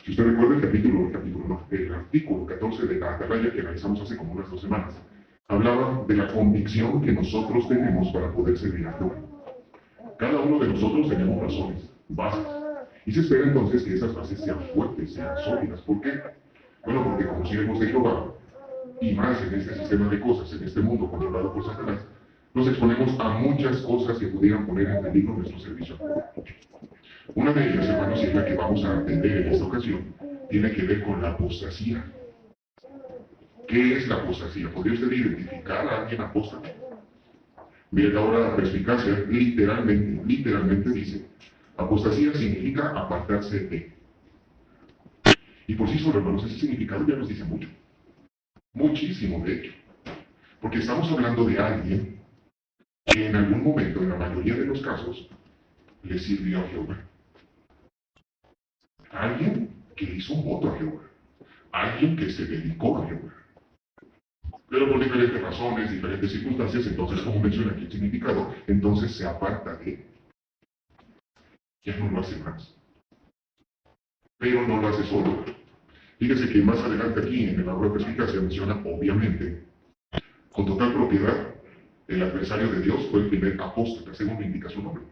Si usted recuerda el artículo 14 de la Atalaya que analizamos hace como unas 2 semanas, hablaba de la convicción que nosotros tenemos para poder servir a Jehová. Cada uno de nosotros tenemos razones, bases, y se espera entonces que esas bases sean fuertes, sean sólidas. ¿Por qué? Bueno, porque como siervos de Jehová, y más en este sistema de cosas, en este mundo controlado por Satanás, nos exponemos a muchas cosas que pudieran poner en peligro nuestro servicio. Una de ellas, hermanos, y es la que vamos a atender en esta ocasión, tiene que ver con la apostasía. ¿Qué es la apostasía? ¿Podría usted identificar a alguien apóstata? Bien, ahora la perspicacia literalmente dice, apostasía significa apartarse de. Y por sí solo, hermanos, ese significado ya nos dice mucho. Muchísimo, de hecho. Porque estamos hablando de alguien que en algún momento, en la mayoría de los casos, le sirvió a Jehová. Alguien que hizo un voto a Jehová. Alguien que se dedicó a Jehová. Pero por diferentes razones, diferentes circunstancias, entonces, como menciona aquí el significado, entonces se aparta de. Ya no lo hace más. Pero no lo hace solo. Fíjese que más adelante aquí, en el árbol de perspicacia, menciona, obviamente, con total propiedad, el adversario de Dios fue el primer apóstata, según lo indica su nombre.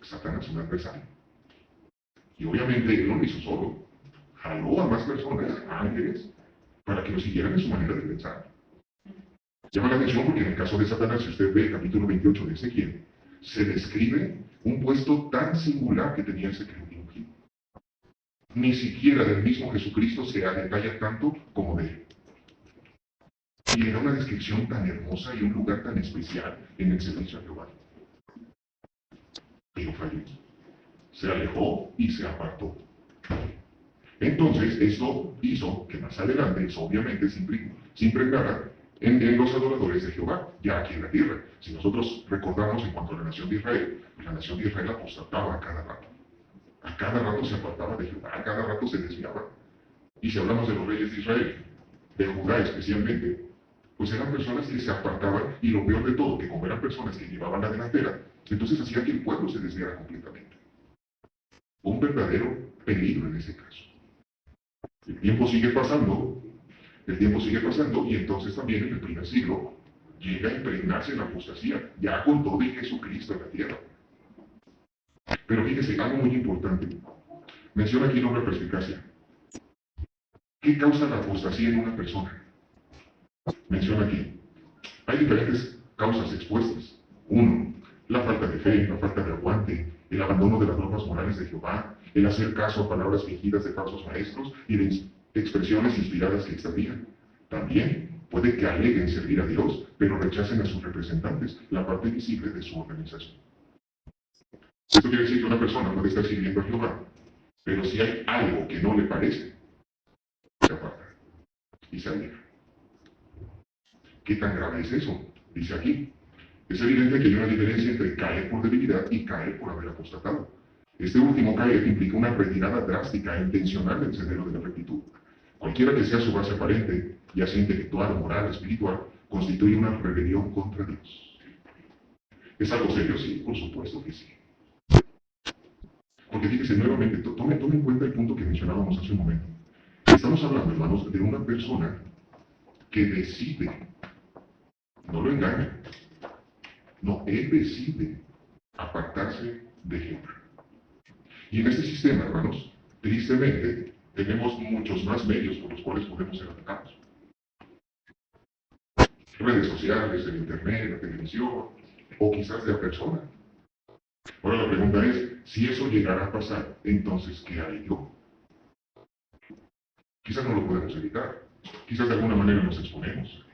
Satanás, un adversario. Y obviamente él no lo hizo solo. Jaló a más personas, ángeles, para que lo siguieran en su manera de pensar. Llama la atención porque en el caso de Satanás, si usted ve el capítulo 28 de Ezequiel, se describe un puesto tan singular que tenía ese querubín ungido. Ni siquiera del mismo Jesucristo se detalla tanto como de él. Y era una descripción tan hermosa y un lugar tan especial en el servicio a Jehová. Pero falló. Se alejó y se apartó. Entonces, esto hizo que más adelante, eso obviamente se impregnara en los adoradores de Jehová, ya aquí en la tierra. Si nosotros recordamos en cuanto a la nación de Israel, pues la nación de Israel apostataba a cada rato. A cada rato se apartaba de Jehová, a cada rato se desviaba. Y si hablamos de los reyes de Israel, de Judá especialmente, pues eran personas que se apartaban, y lo peor de todo, que como eran personas que llevaban la delantera, entonces hacía que el pueblo se desviara completamente. Un verdadero peligro en ese caso. El tiempo sigue pasando, y entonces también en el primer siglo llega a impregnarse en la apostasía, ya con todo y Jesucristo en la tierra. Pero fíjese, algo muy importante. Menciona aquí el nombre de perspicacia. ¿Qué causa la apostasía en una persona? Menciona aquí. Hay diferentes causas expuestas. Uno, la falta de fe, la falta de aguante, el abandono de las normas morales de Jehová, el hacer caso a palabras fingidas de falsos maestros y de expresiones inspiradas que extravían. También puede que aleguen servir a Dios, pero rechacen a sus representantes, la parte visible de su organización. Esto quiere decir que una persona puede estar sirviendo a Jehová, pero si hay algo que no le parece, se aparta y se aleja. ¿Qué tan grave es eso? Dice aquí. Es evidente que hay una diferencia entre caer por debilidad y caer por haber apostatado. Este último caer implica una retirada drástica e intencional del sendero de la rectitud. Cualquiera que sea su base aparente, ya sea intelectual, moral, espiritual, constituye una rebelión contra Dios. ¿Es algo serio? Sí, por supuesto que sí. Porque fíjese nuevamente, tome en cuenta el punto que mencionábamos hace un momento. Estamos hablando, hermanos, de una persona que decide, no lo engaña, no, él decide apartarse de Jehová. Y en este sistema, hermanos, tristemente, tenemos muchos más medios por los cuales podemos ser atacados. Redes sociales, el internet, la televisión, o quizás de la persona. Ahora la pregunta es, si eso llegara a pasar, entonces, ¿qué haré yo? Quizás no lo podemos evitar. Quizás de alguna manera nos exponemos.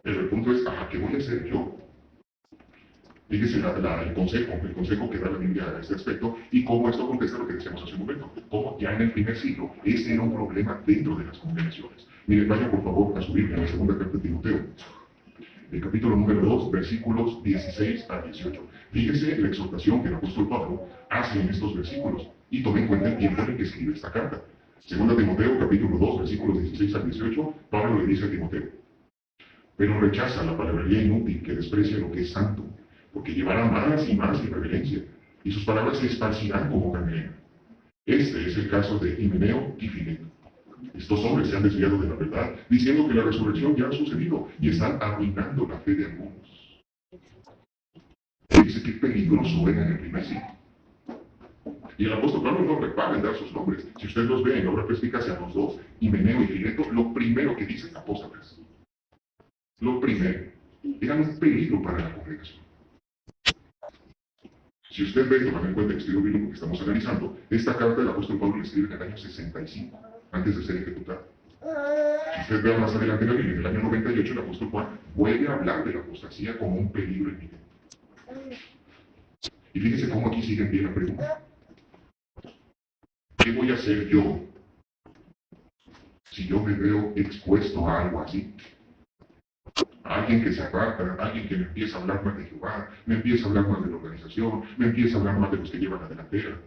Pero el punto es, ¿qué voy a hacer yo? Fíjese el consejo que da la Biblia a este aspecto y cómo esto contesta lo que decíamos hace un momento. Cómo ya en el primer siglo ese era un problema dentro de las congregaciones. Miren, vayan por favor a su Biblia, a la segunda carta de Timoteo, el capítulo número 2, versículos 16 a 18. Fíjese la exhortación que el apóstol Pablo hace en estos versículos y tome en cuenta el tiempo en el que escribe esta carta. Segunda Timoteo, capítulo 2, versículos 16 al 18, Pablo le dice a Timoteo: pero rechaza la palabrería inútil que desprecia lo que es santo, porque llevará más y más irreverencia, y sus palabras se esparcirán como gangrena. Este es el caso de Himeneo y Fileto. Estos hombres se han desviado de la verdad, diciendo que la resurrección ya ha sucedido y están arruinando la fe de algunos. Dice que peligroso era en el primer siglo. Y el apóstol Pablo no repara en dar sus nombres. Si usted los ve en la obra perspicacia, los dos, Himeneo y Fileto, lo primero que dicen apóstatas. Lo primero, eran un peligro para la congregación. Si usted ve, tomando en cuenta el estudio bíblico que estamos analizando, esta carta del apóstol Pablo la escribe en el año 65, antes de ser ejecutado. Si usted ve más adelante en la Biblia, en el año 98, el apóstol Juan vuelve a hablar de la apostasía como un peligro inminente. Y fíjese cómo aquí sigue en pie la pregunta. ¿Qué voy a hacer yo si yo me veo expuesto a algo así? A alguien que se aparta, a alguien que me empieza a hablar más de Jehová, me empieza a hablar más de la organización, me empieza a hablar más de los que llevan la delantera.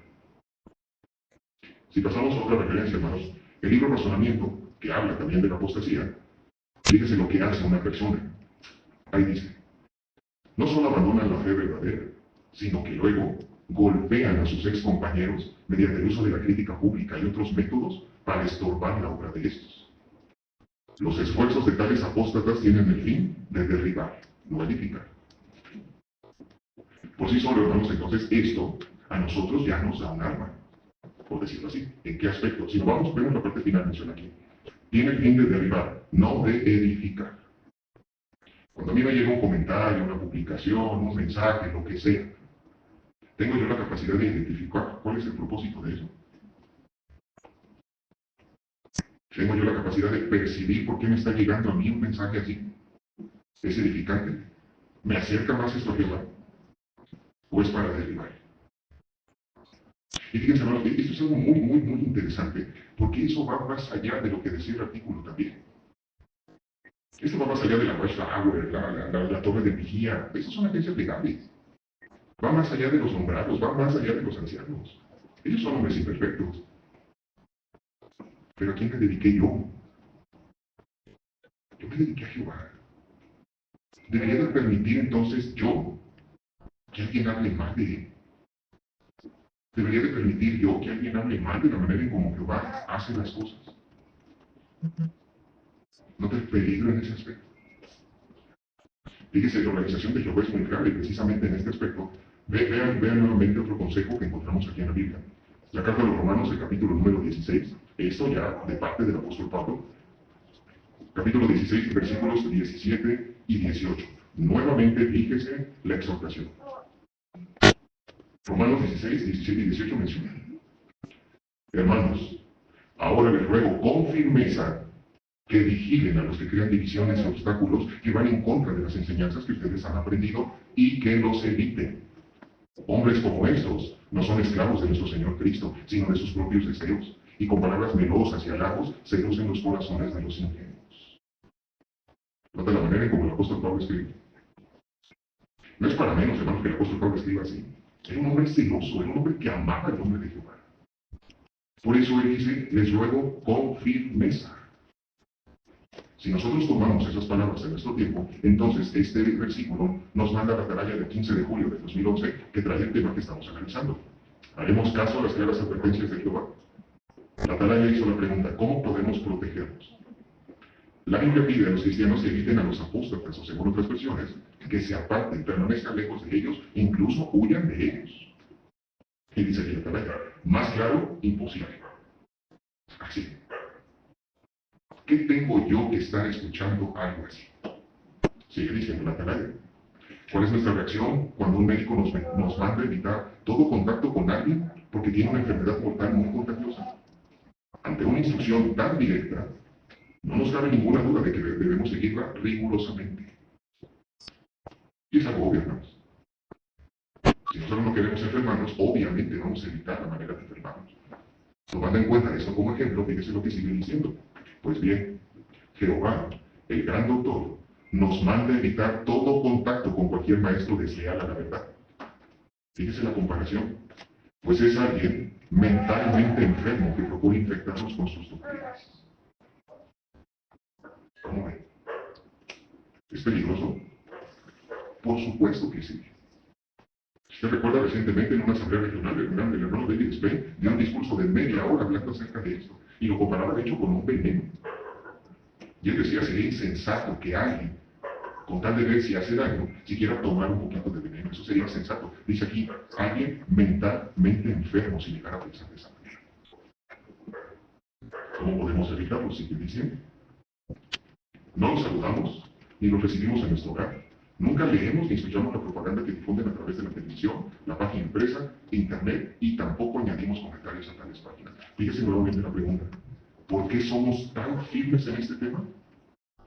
Si pasamos a otra referencia, hermanos, el libro Razonamiento, que habla también de la apostasía, fíjese lo que hace una persona. Ahí dice, no solo abandonan la fe verdadera, sino que luego golpean a sus ex compañeros mediante el uso de la crítica pública y otros métodos para estorbar la obra de estos. Los esfuerzos de tales apóstatas tienen el fin de derribar, no edificar. Por sí solo, hermanos, entonces esto a nosotros ya nos da un arma, por decirlo así. ¿En qué aspecto? Si nos vamos, vemos la parte final, menciona aquí. Tiene el fin de derribar, no de edificar. Cuando a mí me llega un comentario, una publicación, un mensaje, lo que sea, tengo yo la capacidad de identificar cuál es el propósito de eso. Tengo yo la capacidad de percibir por qué me está llegando a mí un mensaje así. ¿Es edificante? ¿Me acerca más esto a Jehová? ¿O es para derribar? Y fíjense, hermanos, esto es algo muy interesante, porque eso va más allá de lo que decía el artículo también. Esto va más allá de la Watchtower, la torre de vigía. Esas son agencias legales. Va más allá de los nombrados, va más allá de los ancianos. Ellos son hombres imperfectos. ¿Pero a quién me dediqué yo? Yo me dediqué a Jehová. Debería de permitir entonces yo que alguien hable mal de él. Debería de permitir yo que alguien hable mal de la manera en cómo Jehová hace las cosas. ¿No te peligro en ese aspecto? Fíjese, la organización de Jehová es muy clara y precisamente en este aspecto, vean nuevamente otro consejo que encontramos aquí en la Biblia. La carta de los Romanos, el capítulo número 16, esto ya de parte del apóstol Pablo, capítulo 16, versículos 17 y 18. Nuevamente, fíjese la exhortación. Romanos 16, 17 y 18 menciona. Hermanos, ahora les ruego con firmeza que vigilen a los que crean divisiones y obstáculos que van en contra de las enseñanzas que ustedes han aprendido y que los eviten. Hombres como estos no son esclavos de nuestro Señor Cristo, sino de sus propios deseos, y con palabras melosas y halagos seducen los corazones de los ingenuos. Nota la manera en como el apóstol Pablo escribe. No es para menos, hermanos, que el apóstol Pablo escriba así. Era un hombre celoso, era un hombre que amaba el nombre de Jehová. Por eso él dice, les ruego con firmeza. Si nosotros tomamos esas palabras en nuestro tiempo, entonces este versículo nos manda a la atalaya del 15 de julio de 2011 que trae el tema que estamos analizando. ¿Haremos caso a las claras advertencias de Jehová? La atalaya hizo la pregunta, ¿cómo podemos protegernos? La Biblia pide a los cristianos que eviten a los apóstatas, o según otras versiones, que se aparten, permanezcan lejos de ellos, incluso huyan de ellos. Y dice aquí la atalaya, más claro, imposible. Así. ¿Qué tengo yo que estar escuchando algo así? Sigue diciendo la atalaya. ¿Cuál es nuestra reacción cuando un médico nos manda a evitar todo contacto con alguien porque tiene una enfermedad mortal muy contagiosa? Ante una instrucción tan directa, no nos cabe ninguna duda de que debemos seguirla rigurosamente. Y es algo obvio, hermanos. Si nosotros no queremos enfermarnos, obviamente vamos a evitar la manera de enfermarnos. Tomando en cuenta esto como ejemplo, fíjese lo que sigue diciendo. Pues bien, Jehová, el gran doctor, nos manda a evitar todo contacto con cualquier maestro desleal a la verdad. Fíjese la comparación. Pues es alguien mentalmente enfermo que procura infectarnos con sus doctrinas. ¿Cómo ven? ¿Es peligroso? Por supuesto que sí. Usted recuerda recientemente en una asamblea regional del hermano David Spain, dio un discurso de media hora hablando acerca de esto, y lo comparaba de hecho con un veneno. Y él decía, sería insensato que alguien, con tal de ver si hace daño, siquiera tomar un poquito de veneno. Eso sería sensato. Dice aquí, alguien mentalmente enfermo si llegara a pensar de esa manera. ¿Cómo podemos evitarlo? Sigue diciendo. No los saludamos, ni los recibimos en nuestro hogar. Nunca leemos ni escuchamos la propaganda que difunden a través de la televisión, la página impresa, internet, y tampoco añadimos comentarios a tales páginas. Fíjese nuevamente la pregunta. ¿Por qué somos tan firmes en este tema?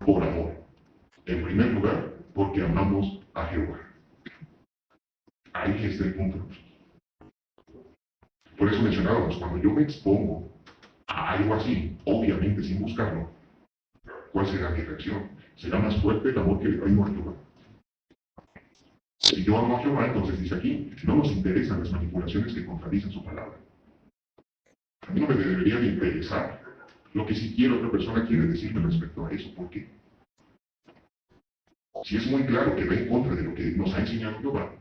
Por amor. En primer lugar, porque amamos a Jehová. Ahí está el punto. Por eso mencionábamos, cuando yo me expongo a algo así, obviamente sin buscarlo, ¿cuál será mi reacción? ¿Será más fuerte el amor que le tengo a Jehová? Si yo amo a Jehová, entonces dice aquí, no nos interesan las manipulaciones que contradicen su palabra. A mí no me debería de interesar lo que siquiera otra persona quiere decirme respecto a eso. ¿Por qué? Si es muy claro que va en contra de lo que nos ha enseñado Jehová,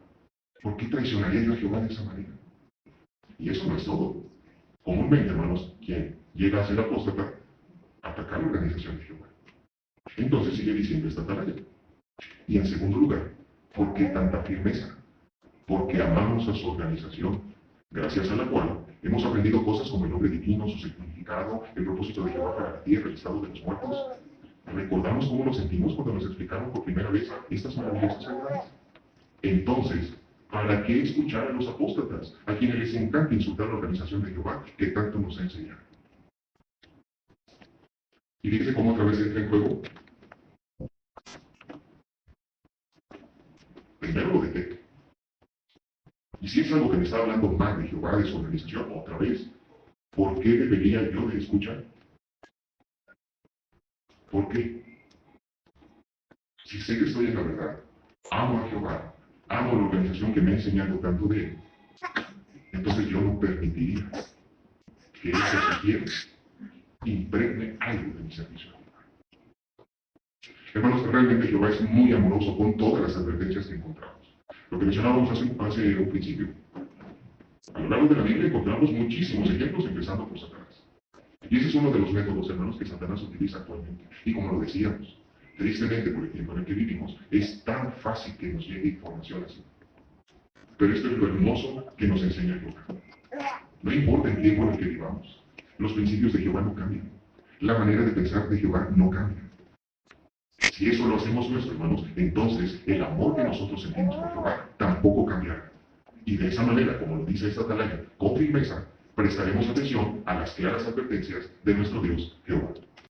¿por qué traicionaría yo a Jehová de esa manera? Y eso no es todo. Comúnmente, hermanos, quien llega a ser apóstata, ataca la organización de Jehová. Entonces sigue diciendo esta atalaya. Y en segundo lugar, ¿por qué tanta firmeza? Porque amamos a su organización, gracias a la cual hemos aprendido cosas como el nombre divino, su significado, el propósito de Jehová para la tierra, el estado de los muertos. Recordamos cómo nos sentimos cuando nos explicaron por primera vez estas maravillosas verdades. Entonces, ¿para qué escuchar a los apóstatas, a quienes les encanta insultar a la organización de Jehová que tanto nos ha enseñado? Y fíjese cómo otra vez entra en juego. Primero lo detecto. Y si es algo que me está hablando mal de Jehová, de su organización, otra vez, ¿por qué debería yo de escuchar? ¿Por qué? Si sé que estoy en la verdad, amo a Jehová, amo la organización que me ha enseñado tanto de él, entonces yo no permitiría que ese siquiera impregne algo de mi servicio. Hermanos, realmente Jehová es muy amoroso con todas las advertencias que encontramos. Lo que mencionábamos hace un principio. A lo largo de la Biblia encontramos muchísimos ejemplos, empezando por Satanás. Y ese es uno de los métodos, hermanos, que Satanás utiliza actualmente. Y como lo decíamos, tristemente por el tiempo en el que vivimos, es tan fácil que nos llegue información así. Pero esto es lo hermoso que nos enseña Jehová. No importa el tiempo en el que vivamos, los principios de Jehová no cambian. La manera de pensar de Jehová no cambia. Si eso lo hacemos nuestros hermanos, entonces el amor que nosotros sentimos por Jehová tampoco cambiará. Y de esa manera, como lo dice esta atalaya, con firmeza, prestaremos atención a las claras advertencias de nuestro Dios Jehová.